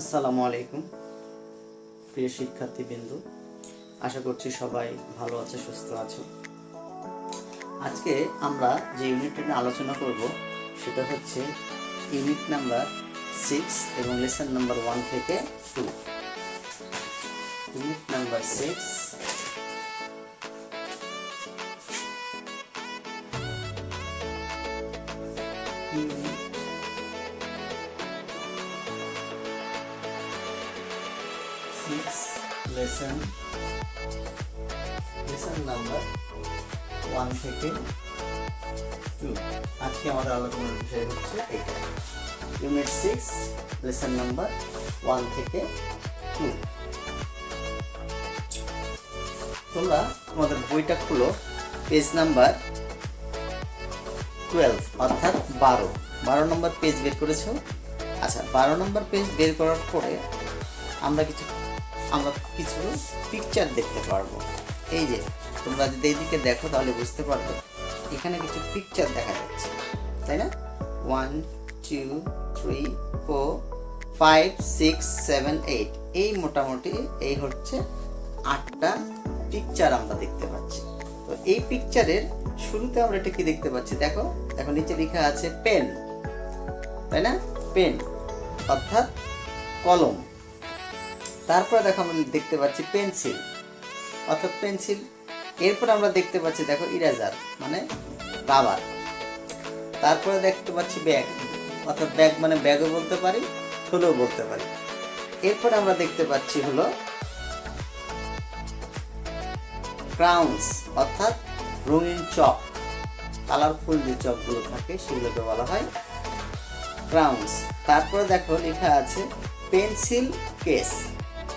আসসালামু আলাইকুম প্রিয় শিক্ষার্থীবৃন্দ, আশা করছি সবাই ভালো আছে, সুস্থ আছো। আজকে আমরা যে ইউনিটটা নিয়ে আলোচনা করব সেটা হচ্ছে ইউনিট নাম্বার 6 এবং লেসন নাম্বার 1 থেকে 2। ইউনিট নাম্বার 6 লেসন নাম্বার 1 থেকে 2। আজকে আমাদের আলোচনার বিষয় হচ্ছে এটা, ইউনিট 6 লেসন নাম্বার 1 থেকে 2। তোমরা তোমাদের বইটা খুলো, পেজ নাম্বার 12 অর্থাৎ 12 নম্বর পেজ বের করেছো। আচ্ছা, 12 নম্বর পেজ বের করার পরে আমরা কিছু পিকচার দেখতে পারবো। এই যে তোমরা যদি এইদিকে দেখো তাহলে বুঝতে পারবে, এখানে কিছু পিকচার দেখা যাচ্ছে, তাই না? 1 2 3 4 5 6 7 8 এই মোটামুটি এই হচ্ছে 8টা পিকচার আমরা দেখতে পাচ্ছি। তো এই পিকচারের শুরুতে আমরা এটা কি দেখতে পাচ্ছি? দেখো নিচে লেখা আছে পেন, তাই না? পেন অর্থাৎ কলম। তারপরে দেখো আমরা দেখতে পাচ্ছি পেন্সিল অর্থাৎ পেন্সিল। এরপর আমরা দেখতে পাচ্ছি দেখো ইরেজার মানে রাবার। তারপরে দেখতে পাচ্ছি ব্যাগ অর্থাৎ ব্যাগ মানে ব্যাগও বলতে পারি, থলেও বলতে পারি। এরপর আমরা দেখতে পাচ্ছি হলো ক্রাউন্স অর্থাৎ রঙিন চক, কালারফুল যে চকগুলো থাকে সেগুলোকে বলা হয় ক্রাউন্স। তারপরে দেখো লেখা আছে পেন্সিল কেস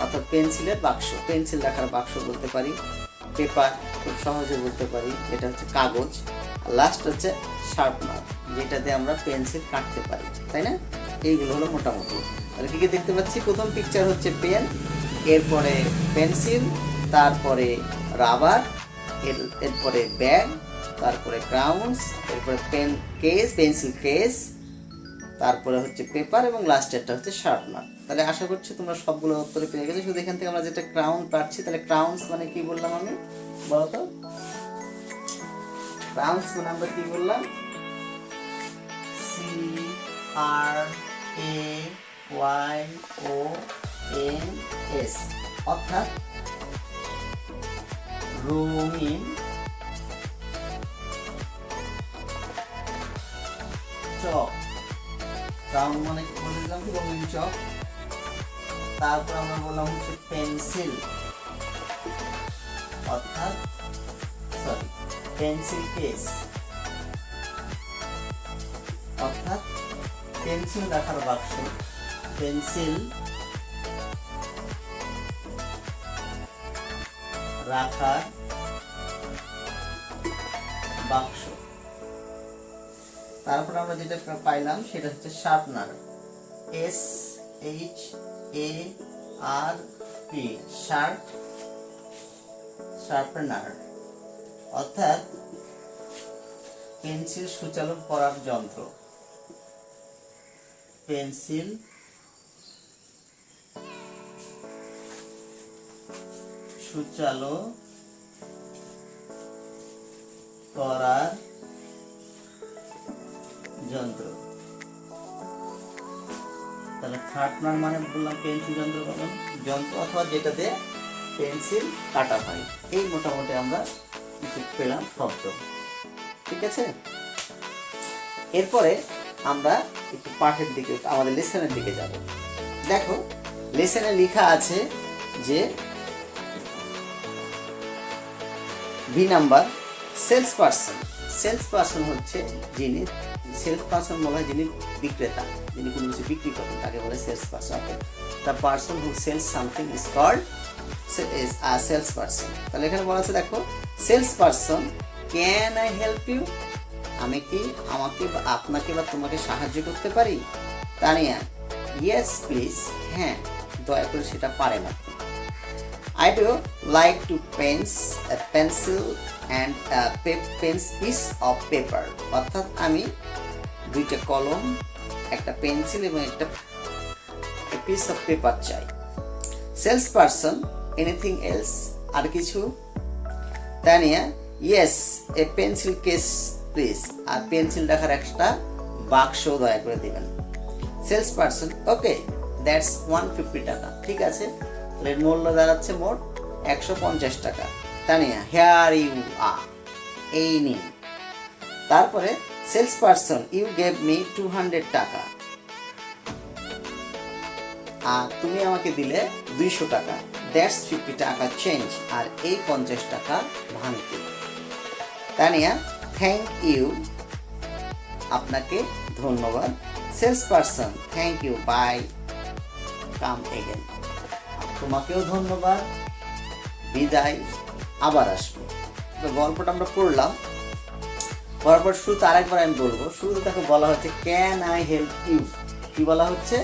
অর্থাৎ পেন্সিলের বাক্স, পেন্সিল রাখার বাক্স বলতে পারি। পেপার খুব সহজে বলতে পারি, এটা হচ্ছে কাগজ। আর লাস্ট হচ্ছে শার্পনার, যেটাতে আমরা পেন্সিল কাটতে পারি, তাই না? এইগুলো হলো মোটামুটি। তাহলে কী কী দেখতে পাচ্ছি? প্রথম পিকচার হচ্ছে পেন, এরপরে পেন্সিল, তারপরে রাবার, এরপরে ব্যাগ, তারপরে ক্রাউন্স, এরপরে পেন্সিল কেস, তারপরে হচ্ছে পেপার এবং লাস্টেরটা হচ্ছে শার্পনার। তাহলে আশা করছি তোমরা সবগুলো উত্তরে পেয়ে গেছো। শুধু এখান থেকে আমরা যেটা ক্রাউন পাচ্ছি, তাহলে ক্রাউন্স মানে কি বললাম আমি, বলো তো? ক্রাউন্স মানে আমরা কি বললাম? CRAYONS অর্থাৎ রঙিন চক। ক্রাউন মানে কি বললাম? রঙিন চক। তারপর আমরা বললাম হচ্ছে পেন্সিল অর্থাৎ পেন্সিল কেস অর্থাৎ পেন্সিল রাখার বাক্স, পেন্সিল রাখার বাক্স। তারপর আমরা যেটা পাইলাম সেটা হচ্ছে শার্পনার, SHARP শার্পনার অর্থাৎ পেন্সিল সূচালো করার যন্ত্র, পেন্সিল সূচালো করার যন্ত্র। তাহলে শার্পনার মানে বললাম পেন্সিল যন্ত্র অথবা যেটাতে পেন্সিল কাটা হয়। এই মোটামুটি আমরা কিছু পেলাম শব্দ, ঠিক আছে? এরপরে আমরা একটু পাঠের দিকে, আমাদের লেসনের দিকে যাব। দেখো লেসনে লেখা আছে যে বি নাম্বার সেলস পার্সন হচ্ছে যিনি, সেলস পার্সন বলা হয় যিনি বিক্রেতা, যিনি কোনো কিছু বিক্রি করেন তাকে বলে sales person. The person who sells something is called sales person. তাহলে এখানে বলা আছে দেখো sales person, can I help you? আমি কি আপনাকে বা তোমাকে সাহায্য করতে পারি? তানিয়া, ইয়েস প্লিজ, হ্যাঁ দয়া করে সেটা পারেন আপনি। I do like to a pencil and a piece of paper অর্থাৎ আমি দুইটা কলম, একটা পেন্সিল এবং পিস অফ পেপার চাই। সেলস পারসন, এনিথিং এলস, আর কিছু? Tania, yes a pencil case please, আর পেন্সিল রাখার একটা বাক্স দয়া করে দিবেন। সেলস পারসন, ওকে দ্যাটস 150 টাকা, ঠিক আছে, তাহলে এর মূল্য দাঁড়াচ্ছে মোট 150 টাকা। তানিয়া, হেয়ার ইউ আর, এই নিন। তারপরে sales person, you gave me 200 টাকা, আর তুমি আমাকে দিলে 200 টাকা, দ্যাটস 50 টাকা চেঞ্জ, আর এই 50 টাকা ভাঙতি। তানিয়া, থ্যাংক ইউ, আপনাকে ধন্যবাদ। Sales person, thank you, bye, come again, তোমাকেও ধন্যবাদ, বিদায়, আবার আসবো। তো গল্পটা আমরা পড়লাম, পড়ার পর শুরুতে আরেকবার আমি বলবো। শুরুতে তাকে বলা হচ্ছে ক্যান আই হেল্প ইউ, কি বলা হচ্ছে?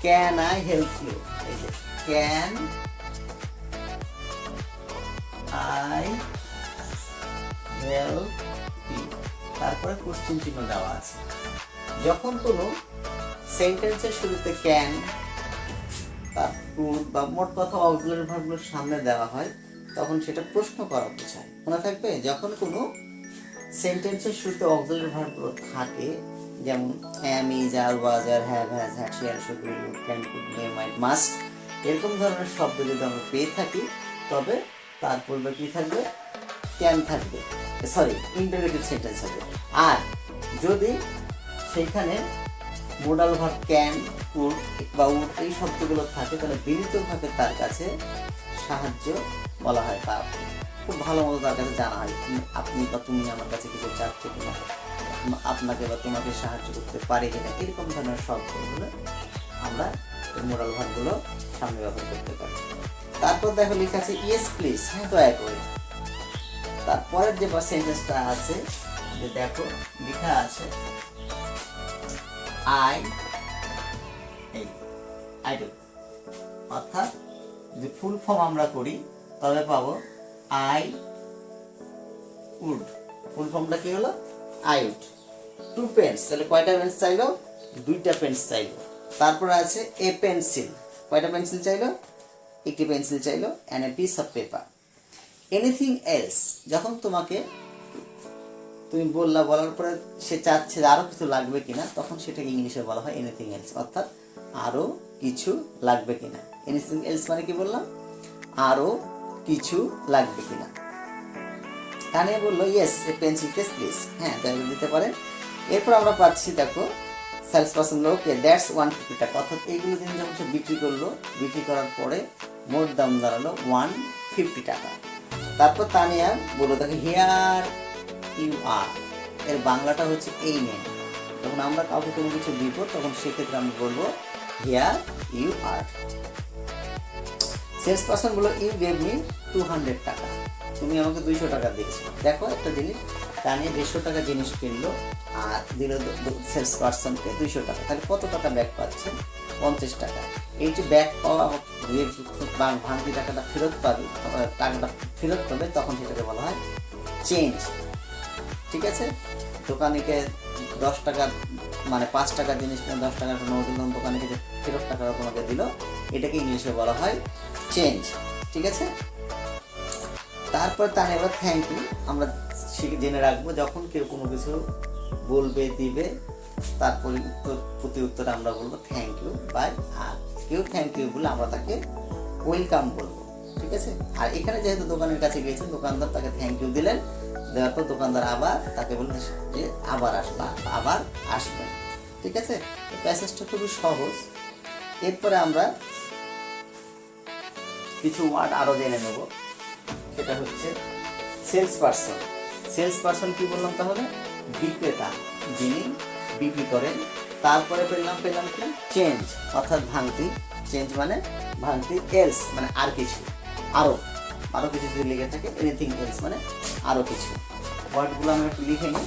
ক্যান আই হেল্প ইউ, এই যে ক্যান আই হেল্প ইউ, তারপরে কোশ্চেন চিহ্ন দেওয়া আছে। যখন কোনো সেন্টেন্সের শুরুতে ক্যান বা মোট কথা অক্সিলারি ভার্বগুলোর সামনে দেওয়া হয়, তখন সেটা প্রশ্ন করা বোঝায়। মনে থাকবে, যখন কোনো সেন্টেন্সের শুরুতে অক্সিলারি ভার্বগুলো থাকে, যেমন am, is, are, was, are, have, has, had, shall, should, will, can, could, may, might, must, এরকম ধরনের শব্দ যদি আমরা পেয়ে থাকি, তবে তার পূর্বে কি থাকবে? ক্যান থাকবে, সরি ইন্টারোগেটিভ সেন্টেন্স হবে। আর যদি সেইখানে মোডাল ভার্ব ক্যান, কুড বা উড এই শব্দগুলো থাকে, তাহলে বিনীতভাবে তার কাছে সাহায্য বলা হয়, বা খুব ভালো মতো তার কাছে জানা হয়, আপনি বা তুমি আমার কাছে কিছু চাচ্ছ কিনা, আপনাকে বা তোমাকে সাহায্য করতে পারে কিনা, এরকম ধরনের শব্দগুলো আমরা মোডাল ভার্বগুলো সামনে ব্যবহার করতে পারি। তারপর দেখো লেখা আছে ইয়েস প্লিজ, হ্যাঁ দয়া করে। তারপরের যে সেন্টেন্সটা আছে, যে দেখো লেখা আছে আই ডু, অর্থাৎ যদি ফুল ফর্ম আমরা করি তবে পাবো আই উড। ফুল ফর্মটা কি হলো? I would. 2 পেন্স, তাহলে কয়টা পেন্স চাইলো? 2টা পেন্স চাইলো। তারপরে আছে এ পেন্সিল, কয়টা পেন্সিল চাইলো? 1টি পেন্সিল চাইলো। And a piece of paper. Anything else, যখন তুমি বলার পরে সে চাচ্ছে আরো কিছু লাগবে কিনা, তখন সেটাকে ইংলিশে বলা হয় এনিথিং এলস, অর্থাৎ আরো কিছু লাগবে কিনা। এনিথিং এলস মানে কি বললাম? আরো কিছু লাগবে কিনা। তানিয়া বললো yes a pencil case please, হ্যাঁ দয়া করে দিতে পারেন। এরপর আমরা পাচ্ছি দেখো সেলস পারসন ওকে দ্যাটস 150 টাকা, অর্থাৎ এইগুলো জিনিস যখন সে বিক্রি করলো, বিক্রি করার পরে মোট দাম দাঁড়ালো 150 টাকা। তারপর তানিয়া বললো দেখো হিয়ার ইউ আর, এর বাংলাটা হচ্ছে এই নেন। যখন আমরা কাউকে কোনো কিছু দিব, তখন সেক্ষেত্রে আমরা বলবো here you are. Sales person বললো ইউ গেভ মি 200 টাকা, তুমি আমাকে 200 টাকা দিয়েছো। দেখো একটা জিনিস, তানিয়া 150 টাকা জিনিস কিনলো আর দিল সেলস পারসনকে 200 টাকা, তাহলে কত টাকা ব্যাক পাচ্ছে? 50 টাকা। এই যে ব্যাক পাওয়া ভাঙতি টাকাটা ফেরত পাবে, টাকাটা ফেরত পাবে, তখন সেটাকে বলা হয় চেঞ্জ। ঠিক আছে, দোকানিকে 10 টাকা মানে 5 টাকার জিনিস কিনে 10 টাকার নোট দিলাম, দোকানিকে যে ফেরত টাকাটা তোমাকে দিল, এটাকে ইংলিশে বলা হয় চেঞ্জ। ঠিক আছে, তারপর তার এবার থ্যাংক ইউ আমরা জেনে রাখবো, যখন কেউ কোনো কিছু বলবে দিবে, তারপরে প্রতি উত্তরে আমরা বলবো থ্যাংক ইউ বাই, আর কেউ থ্যাংক ইউ বলে আমরা তাকে ওয়েলকাম বলবো। ঠিক আছে, আর এখানে যেহেতু দোকানের কাছে গিয়েছেন, দোকানদার তাকে থ্যাংক ইউ দিলেন, দেওয়ার পর দোকানদার আবার তাকে বললেন যে আবার আসবেন। ঠিক আছে, এই প্যাসেজটা খুবই সহজ। এরপরে আমরা কিছু ওয়ার্ড আরো জেনে নেব, সেটা হচ্ছে সেলস পারসন। সেলস পারসন কি বললাম তাহলে? বিক্রেতা, যিনি বিক্রি করেন। তারপরে পেলাম কি? চেঞ্জ, অর্থাৎ ভাঙতি। চেঞ্জ মানে ভাঙতি। এলস মানে আর কিছু, আরো কিছু যদি লেগে থাকে, এনিথিং এলস মানে আরো কিছু। ওয়ার্ডগুলো আমি একটু লিখে নিই।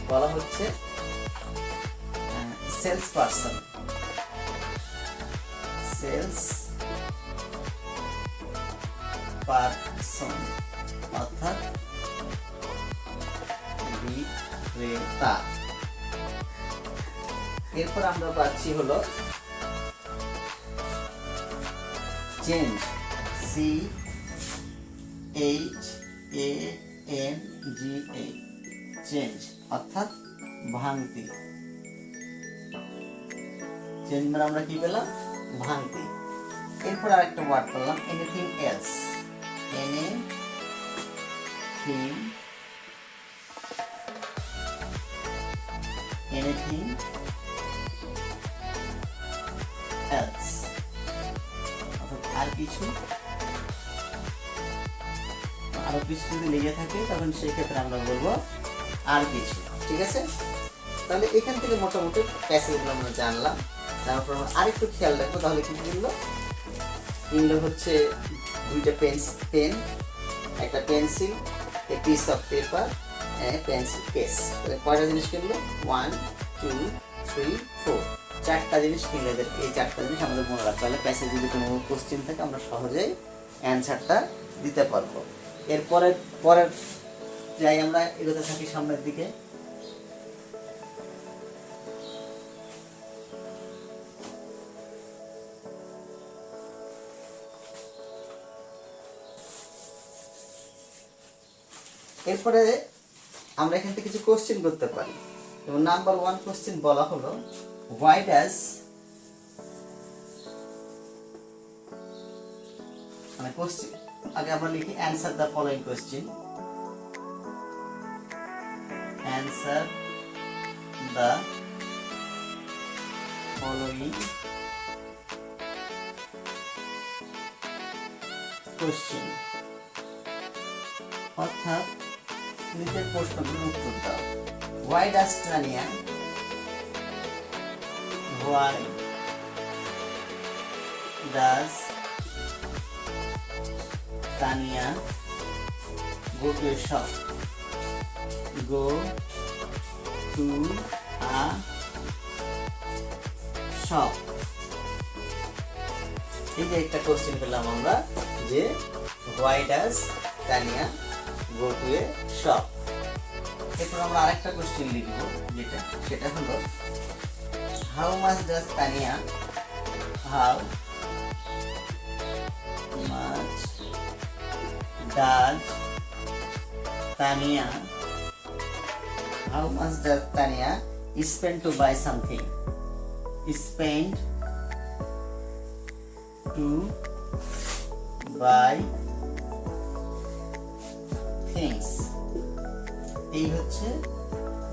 বলা হচ্ছে সেলস পারসন, সেলস পারসন অর্থাৎ বিক্রেতা। এরপর আমরা পাচ্ছি হলো চেঞ্জ, CHANGE, চেঞ্জ অর্থাৎ ভাঙতি। চেঞ্জ মানে আমরা কি পেলাম? ভাঙতি। এরপর আরেকটা ওয়ার্ড পেলাম এনিথিং এলস, এনিথিং এলস অর্থাৎ আর কিছু, আরো কিছু যদি লেগে থাকে তখন সেই ক্ষেত্রে আমরা বলবো আর কিছু। ঠিক আছে, তাহলে এখান থেকে মোটামুটি প্যাসেজগুলো আমরা জানলাম। তারপর আমরা আরেকটু খেয়াল রাখবো, তাহলে কি কিনলো? কিনলো হচ্ছে দুইটা পেন, একটা pencil, a piece of paper, pencil case. কয়টা জিনিস কিনলো? 1 2 3 4, চারটা জিনিস কিনলে এই চারটা জিনিস আমাদের মনে রাখতে হলে প্যাসেজ যদি কোনো কোশ্চেন থাকে আমরা সহজেই অ্যান্সারটা দিতে পারবো। পরের যাই আমরা এগোতে থাকি সামনের দিকে। এরপরে আমরা এখান থেকে কিছু কোশ্চেন করতে পারি। এবং নাম্বার 1 কোশ্চেন বলা হলো why does, মানে কোশ্চেন আগে আমরা লিখি answer the following question, answer the following question, অর্থাৎ নিচের প্রশ্নগুলোর উত্তর দাও। Why does Tania go to a shop? Go to a shop. এই যে একটা কোশ্চেন পেলাম আমরা যে why does Tania go to a shop। এরপর আমরা আরেকটা কোশ্চেন লিখব সেটা হলো how much does Tania spend to buy something? Spend to buy things। এই হচ্ছে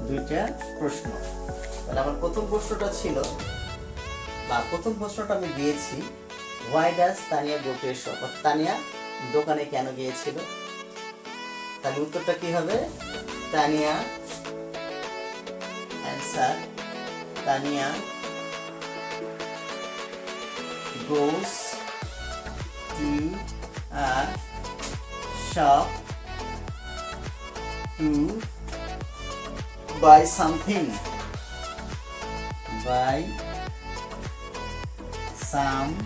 দুইটা প্রশ্ন। তাহলে আমার প্রথম প্রশ্নটা ছিল বা প্রথম প্রশ্নটা আমি দিয়েছি why does Tania go to a shop, Tania দোকানে কেন গিয়েছিল। তাহলে উত্তরটা কি হবে? Tania answer, Tania goes to a shop to buy something, buy something,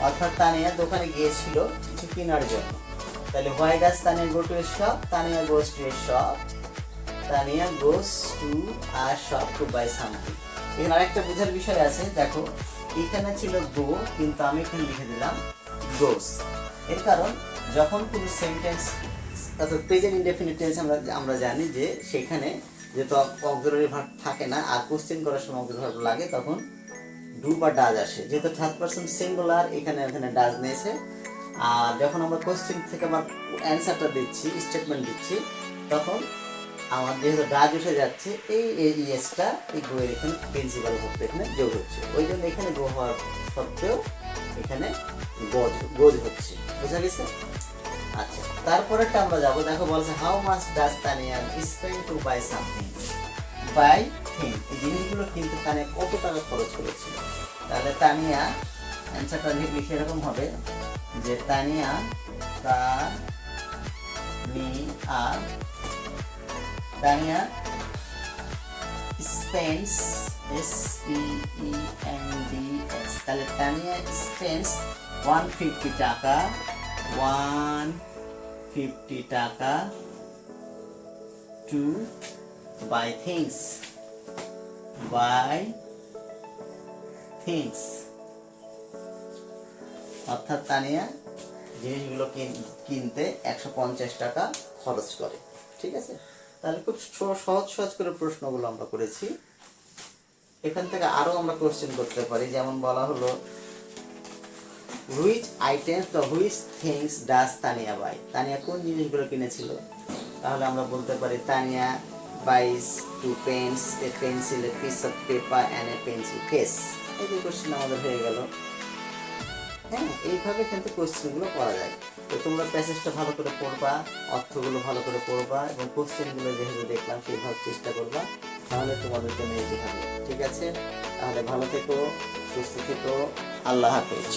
অর্থাৎ তানিয়া দোকানে গিয়েছিল কিছু কেনার জন্য। তাহলে why does Tania go to a shop? Tania goes to a shop, Tania goes to a shop to buy something। এখানে আরেকটা বোঝার বিষয় আছে, দেখো এখানে ছিল go কিন্তু আমি এখানে লিখে দিলাম goes। এর কারণ যখন কোনো সেন্টেন্স অর্থাৎ প্রেজেন্ট ইনডেফিনিট টেন্স আমরা জানি যে সেখানে যেহেতু অক্সিলারি ভার্ব থাকে না আর কোশ্চেন করার সময় অক্সিলারি ভার্ব লাগে তখন ডু বা ডাজ আসে। যেহেতু থার্ড পারসন সিঙ্গুলার এখানে ডাজ নিয়েছে। আর যখন আমরা কোশ্চেন থেকে আমার অ্যান্সারটা দিচ্ছি, স্টেটমেন্ট দিচ্ছি, তখন আমার যেহেতু ডাজ উঠে যাচ্ছে এই ইএসটা এই গো এর এখানে প্রিন্সিপাল ভার্ব এখানে যোগ হচ্ছে। ওই জন্য এখানে গো হওয়ার সত্ত্বেও এখানে গোজ হচ্ছে। বুঝা গেছে? আচ্ছা, তারপরেরটা আমরা যাবো। দেখো বলছে how much does Tania spend to buy something, buy thing. এই জিনিসগুলো কিন্তু তানিয়া কত টাকা খরচ করেছিল। তাহলে তানিয়া অ্যান্সারটা লিখে এরকম হবে যে তানিয়া spends SPENDS, তাহলে তানিয়া spends 150 টাকা to by things, by things, অর্থাৎ তানিয়া জিনিসগুলো কিনতে 150 টাকা খরচ করে। ঠিক আছে, তাহলে খুব সহজ সহজ করে প্রশ্নগুলো আমরা করেছি। এখান থেকে আরো আমরা কোশ্চেন করতে পারি, যেমন বলা হলো হুইচ আইটেমস বা which things does Tania buy, Tania কোন জিনিসগুলো কিনেছিল? তাহলে আমরা বলতে পারি Tania buys 2 pens, a pencil, a piece of paper and a pencil case. এই যে কোশ্চেন আমাদের হয়ে গেল। হ্যাঁ, এইভাবে কিন্তু কোশ্চেনগুলো করা যায়। তো তোমরা প্যাসেজটা ভালো করে পড়বা, অর্থগুলো ভালো করে পড়বা এবং কোশ্চেনগুলো যেভাবে দেখলাম সেইভাবে চেষ্টা করবা, তাহলে তোমাদের জন্য ইজি হবে। ঠিক আছে, তাহলে ভালো থেকো, সুস্থ থেকো, আল্লাহ হাফেজ।